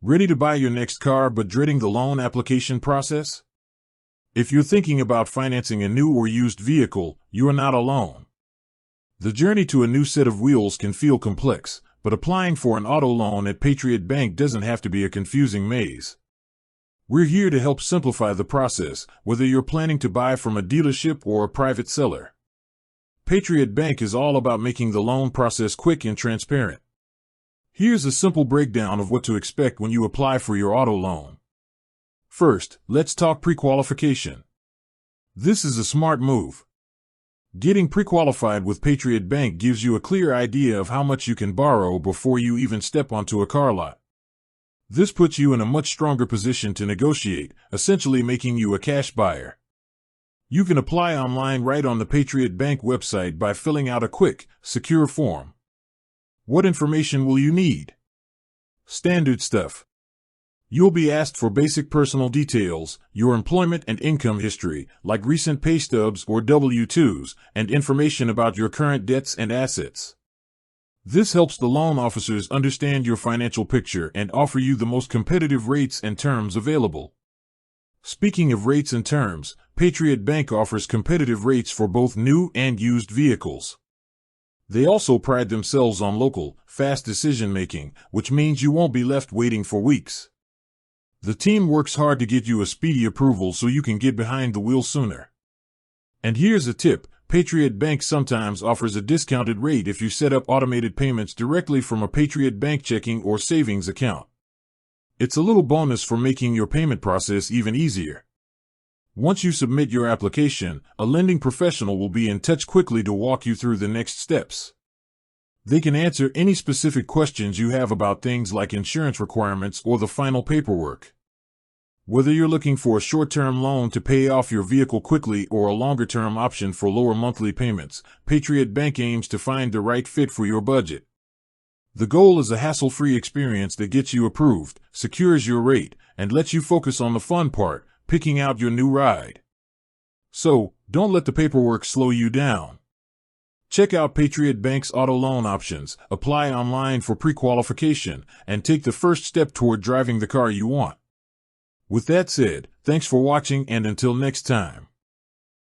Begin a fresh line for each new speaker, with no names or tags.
Ready to buy your next car but dreading the loan application process? If you're thinking about financing a new or used vehicle, you are not alone. The journey to a new set of wheels can feel complex, but applying for an auto loan at Patriot Bank doesn't have to be a confusing maze. We're here to help simplify the process, whether you're planning to buy from a dealership or a private seller. Patriot Bank is all about making the loan process quick and transparent. Here's a simple breakdown of what to expect when you apply for your auto loan. First, let's talk pre-qualification. This is a smart move. Getting pre-qualified with Patriot Bank gives you a clear idea of how much you can borrow before you even step onto a car lot. This puts you in a much stronger position to negotiate, essentially making you a cash buyer. You can apply online right on the Patriot Bank website by filling out a quick, secure form. What information will you need? Standard stuff. You'll be asked for basic personal details, your employment and income history, like recent pay stubs or W-2s, and information about your current debts and assets. This helps the loan officers understand your financial picture and offer you the most competitive rates and terms available. Speaking of rates and terms, Patriot Bank offers competitive rates for both new and used vehicles. They also pride themselves on local, fast decision-making, which means you won't be left waiting for weeks. The team works hard to get you a speedy approval so you can get behind the wheel sooner. And here's a tip. Patriot Bank sometimes offers a discounted rate if you set up automated payments directly from a Patriot Bank checking or savings account. It's a little bonus for making your payment process even easier. Once you submit your application, a lending professional will be in touch quickly to walk you through the next steps. They can answer any specific questions you have about things like insurance requirements or the final paperwork. Whether you're looking for a short-term loan to pay off your vehicle quickly or a longer-term option for lower monthly payments, Patriot Bank aims to find the right fit for your budget. The goal is a hassle-free experience that gets you approved, secures your rate, and lets you focus on the fun part, picking out your new ride. So, don't let the paperwork slow you down. Check out Patriot Bank's auto loan options, apply online for pre-qualification, and take the first step toward driving the car you want. With that said, thanks for watching and until next time.